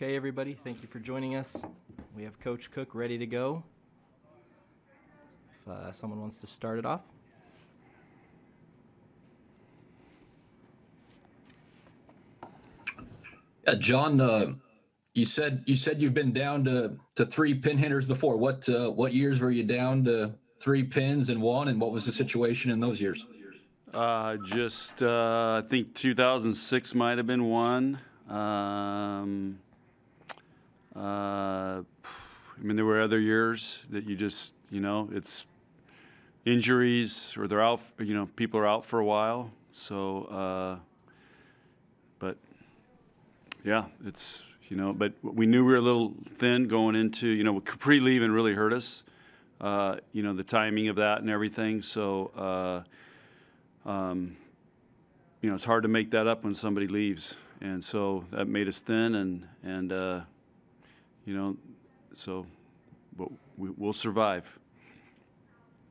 Okay, everybody, thank you for joining us. We have Coach Cook ready to go. If someone wants to start it off. Yeah, John, you said you've been down to three pin hitters before. What years were you down to three pins and one, and what was the situation in those years? I think 2006 might have been one. I mean, there were other years that you just, it's injuries or they're out, people are out for a while. So, but yeah, it's, but we knew we were a little thin going into, Capri leaving really hurt us, the timing of that and everything. So, it's hard to make that up when somebody leaves. And so that made us thin but we'll survive.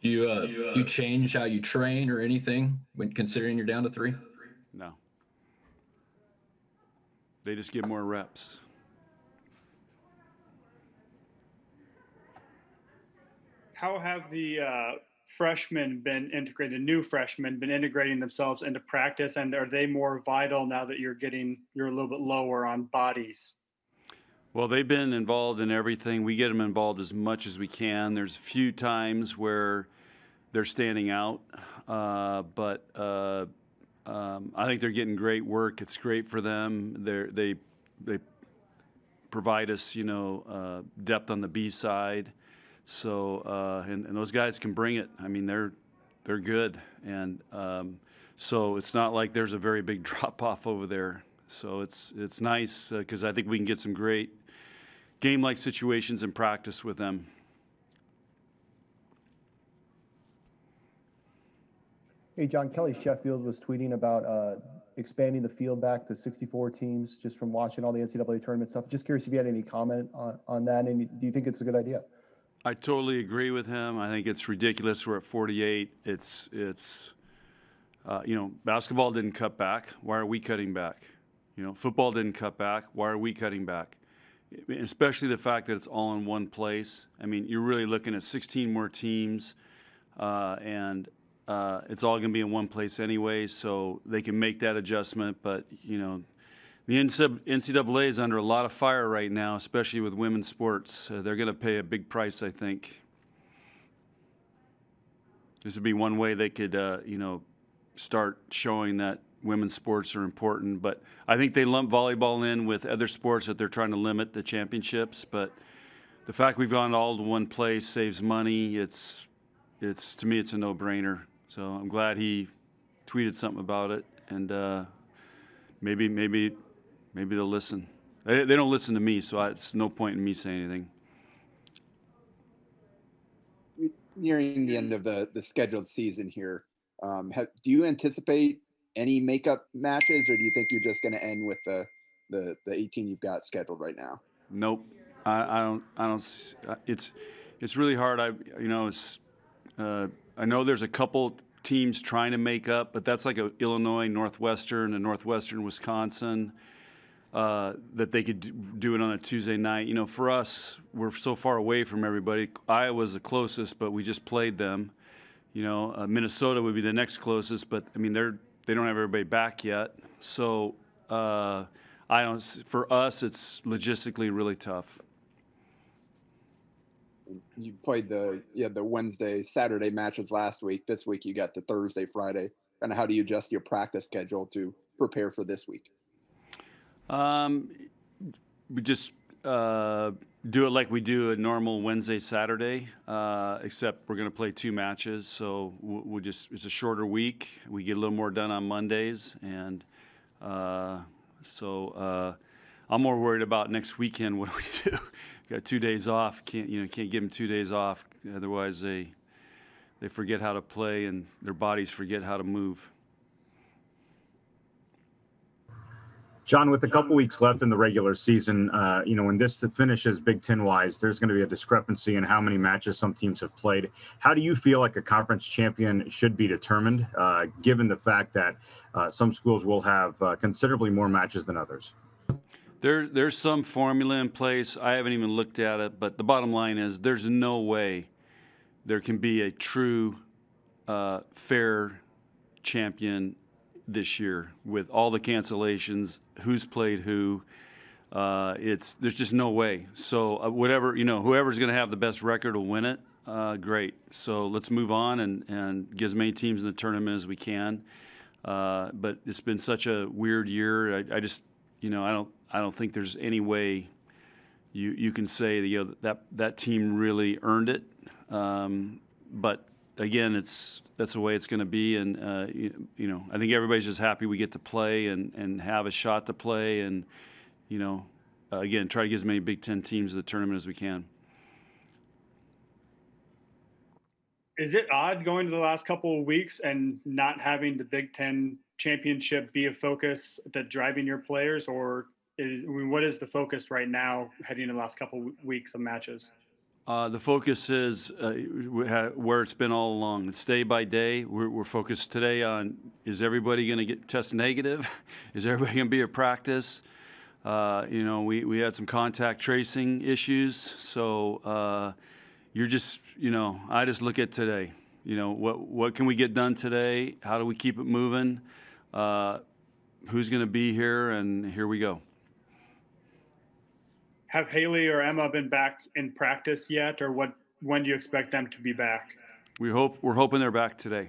You change how you train or anything when considering you're down to three? No. They just get more reps. How have the freshmen been integrated, new freshmen been integrating themselves into practice, and are they more vital now that you're a little bit lower on bodies? Well, they've been involved in everything. We get them involved as much as we can. There's a few times where they're standing out, but I think they're getting great work. It's great for them. They provide us, depth on the B side. So and those guys can bring it. I mean, they're good, and so it's not like there's a very big drop off over there. So it's nice because I think we can get some great game-like situations in practice with them. Hey, John, Kelly Sheffield was tweeting about expanding the field back to 64 teams just from watching all the NCAA tournament stuff. Just curious if you had any comment on that, and do you think it's a good idea? I totally agree with him. I think it's ridiculous. We're at 48. It's basketball didn't cut back. Why are we cutting back? Football didn't cut back. Why are we cutting back? Especially the fact that it's all in one place. I mean, you're really looking at 16 more teams, and it's all going to be in one place anyway, so they can make that adjustment. But, the NCAA is under a lot of fire right now, especially with women's sports. They're going to pay a big price, I think. This would be one way they could, start showing that women's sports are important. But I think they lump volleyball in with other sports that they're trying to limit the championships. But the fact we've gone all to one place saves money. It's to me, it's a no-brainer. So I'm glad he tweeted something about it, and maybe they'll listen. They don't listen to me, so it's no point in me saying anything. Nearing the end of the scheduled season here, do you anticipate any makeup matches, or do you think you're just going to end with the 18 you've got scheduled right now? Nope, I don't. It's really hard. I know there's a couple teams trying to make up, but that's like Illinois, Northwestern, and Northwestern Wisconsin. That they could do it on a Tuesday night. For us, we're so far away from everybody. Iowa's the closest, but we just played them. Minnesota would be the next closest, but I mean they don't have everybody back yet. So for us, it's logistically really tough. You played the Wednesday, Saturday matches last week. This week you got the Thursday, Friday. And how do you adjust your practice schedule to prepare for this week? We just do it like we do a normal Wednesday, Saturday, except we're going to play two matches. So it's a shorter week. We get a little more done on Mondays, and so I'm more worried about next weekend. What do we do? Got 2 days off. Can't give them 2 days off. Otherwise, they forget how to play, and their bodies forget how to move. John, with a couple weeks left in the regular season, when this finishes Big Ten-wise, there's going to be a discrepancy in how many matches some teams have played. How do you feel like a conference champion should be determined, given the fact that some schools will have considerably more matches than others? There's some formula in place. I haven't even looked at it, but the bottom line is there's no way there can be a true fair champion this year with all the cancellations, who's played who. There's just no way. So whoever's going to have the best record will win it. Great. So let's move on and get as many teams in the tournament as we can. But it's been such a weird year. I don't think there's any way you can say that team really earned it. But again, that's the way it's going to be, and I think everybody's just happy we get to play and have a shot to play, and again, try to get as many Big Ten teams to the tournament as we can. Is it odd going to the last couple of weeks and not having the Big Ten championship be a focus that's driving your players, or what is the focus right now heading in the last couple of weeks of matches? The focus is where it's been all along. It's day by day. We're focused today on, is everybody going to get test negative? Is everybody going to be at practice? We had some contact tracing issues. So I just look at today. What can we get done today? How do we keep it moving? Who's going to be here? And here we go. Have Haley or Emma been back in practice yet, or when do you expect them to be back? We're hoping they're back today.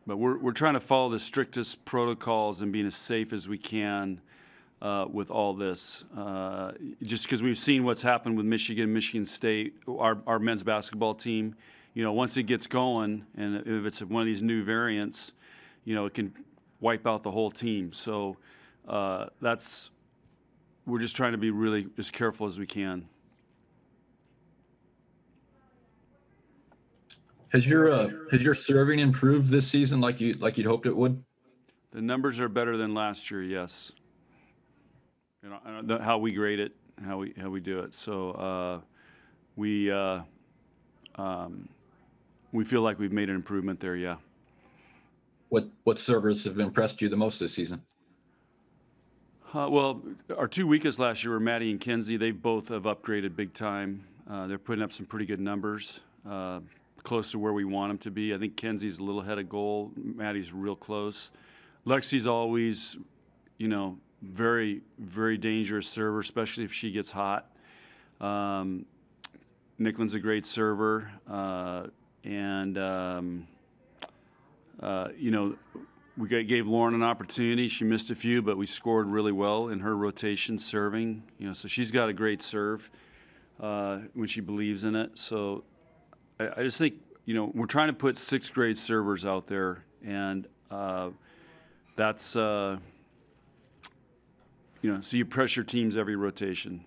But we're trying to follow the strictest protocols and being as safe as we can with all this. Just because we've seen what's happened with Michigan State, our men's basketball team. Once it gets going, and if it's one of these new variants, it can wipe out the whole team. So we're just trying to be really as careful as we can. Has your serving improved this season like you'd hoped it would? The numbers are better than last year, yes. How we grade it, how we do it. So we feel like we've made an improvement there, yeah. What servers have impressed you the most this season? Well, our two weakest last year were Maddie and Kenzie. They both have upgraded big time. They're putting up some pretty good numbers, close to where we want them to be. I think Kenzie's a little ahead of goal. Maddie's real close. Lexi's always, very, very dangerous server, especially if she gets hot. Nicklin's a great server. We gave Lauren an opportunity. She missed a few, but we scored really well in her rotation serving. So she's got a great serve when she believes in it. So I just think, we're trying to put sixth grade servers out there, and that's, so you pressure teams every rotation.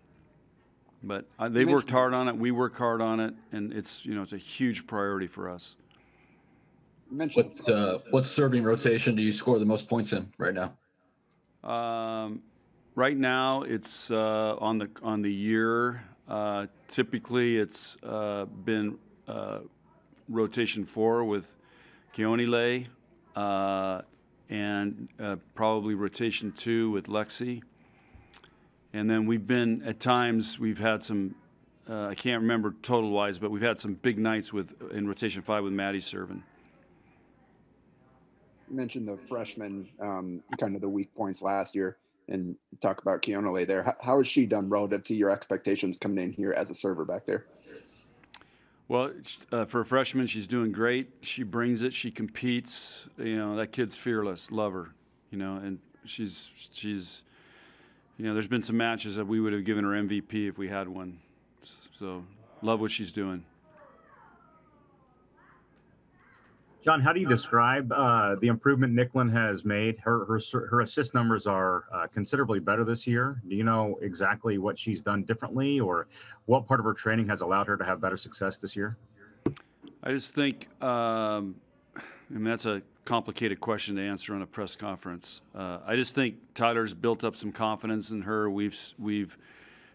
But they worked hard on it. We work hard on it, and it's a huge priority for us. What serving rotation do you score the most points in right now? Right now, it's on the year. Typically, it's been rotation 4 with Kiana Lay, and probably rotation 2 with Lexi. And then we've had some. I can't remember total wise, but we've had some big nights in rotation 5 with Maddie serving. Mentioned the freshman, kind of the weak points last year, and talk about Kiana Lay there. How has she done relative to your expectations coming in here as a server back there? Well, for a freshman, she's doing great. She brings it. She competes. That kid's fearless. Love her. And she's. There's been some matches that we would have given her MVP if we had one. So, love what she's doing. John, how do you describe the improvement Nicklin has made? Her assist numbers are considerably better this year. Do you know exactly what she's done differently, or what part of her training has allowed her to have better success this year? I just think, that's a complicated question to answer on a press conference. I just think Tyler's built up some confidence in her. We've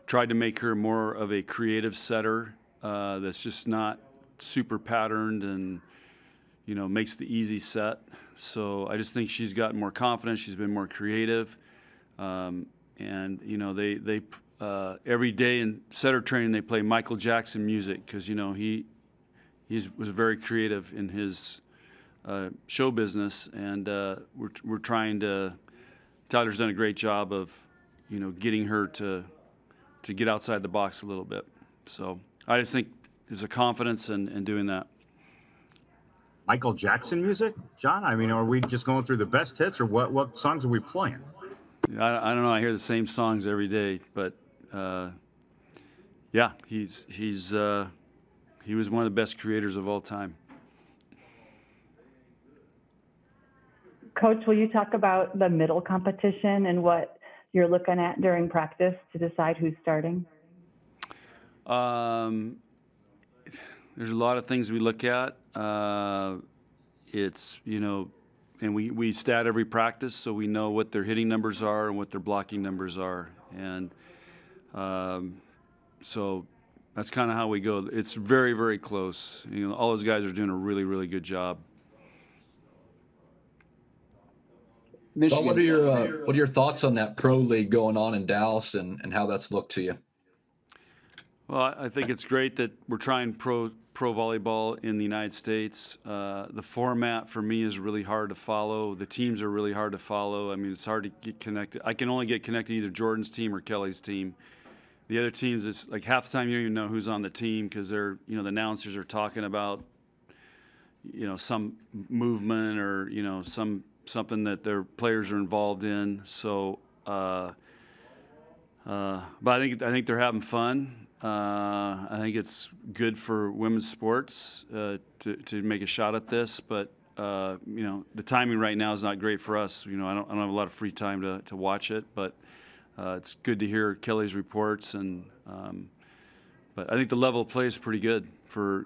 tried to make her more of a creative setter that's just not super patterned and makes the easy set. So I just think she's gotten more confident. She's been more creative. And, they every day in setter training, they play Michael Jackson music because, he was very creative in his show business. And we're trying to – Tyler's done a great job of, getting her to get outside the box a little bit. So I just think there's a confidence in doing that. Michael Jackson music, John? I mean, are we just going through the best hits, or what songs are we playing? I don't know. I hear the same songs every day, but yeah, he was one of the best creators of all time. Coach, will you talk about the middle competition and what you're looking at during practice to decide who's starting? There's a lot of things we look at. It's, and we stat every practice, so we know what their hitting numbers are and what their blocking numbers are. And so that's kind of how we go. It's very, very close. All those guys are doing a really, really good job. Well, what are your thoughts on that pro league going on in Dallas and how that's looked to you? Well, I think it's great that we're trying pro volleyball in the United States. The format for me is really hard to follow. The teams are really hard to follow. I mean, it's hard to get connected. I can only get connected to either Jordan's team or Kelly's team. The other teams, it's like half the time you don't even know who's on the team because they're, the announcers are talking about, some movement or, something that their players are involved in. So, but I think they're having fun. I think it's good for women's sports to make a shot at this, but the timing right now is not great for us. I don't have a lot of free time to watch it, but it's good to hear Kelly's reports. But I think the level of play is pretty good for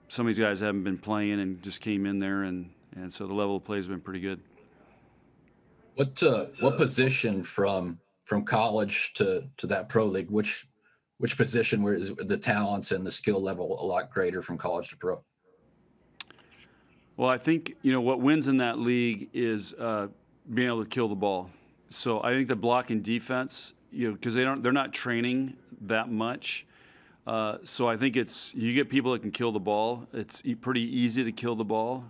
some of these guys haven't been playing and just came in there, and so the level of play has been pretty good. What position from college to that pro league? Which position where is the talent and the skill level a lot greater from college to pro? Well, I think, what wins in that league is being able to kill the ball. So I think the block and defense, because they're not training that much. So I think you get people that can kill the ball. It's pretty easy to kill the ball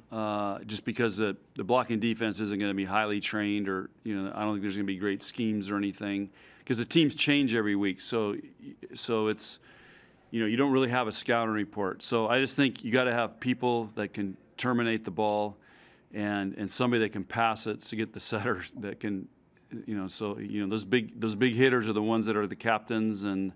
just because the blocking defense isn't going to be highly trained or, I don't think there's going to be great schemes or anything because the teams change every week. So it's, you don't really have a scouting report. So I just think you got to have people that can terminate the ball and somebody that can pass it to get the setter that can, those big hitters are the ones that are the captains and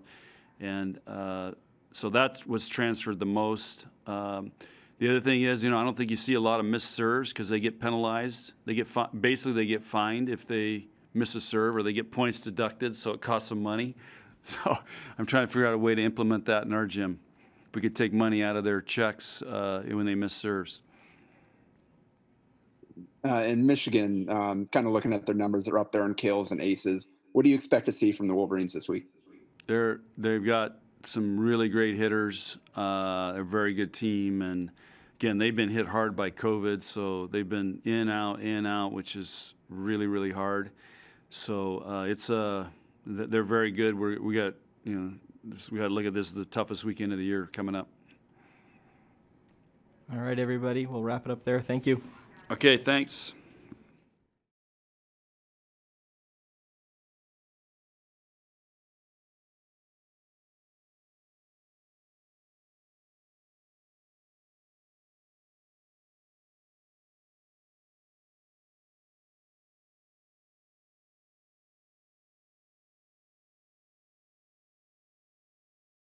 so that was transferred the most. The other thing is, I don't think you see a lot of missed serves because they get penalized. They get they get fined if they miss a serve or they get points deducted, so it costs them money. So I'm trying to figure out a way to implement that in our gym. If we could take money out of their checks when they miss serves. In Michigan, kind of looking at their numbers, they're up there in kills and aces. What do you expect to see from the Wolverines this week? They've got some really great hitters. They're a very good team, and again, they've been hit hard by COVID, so they've been in out, which is really, really hard. So they're very good. We got to look at this as the toughest weekend of the year coming up. All right, everybody, we'll wrap it up there. Thank you. Okay, thanks.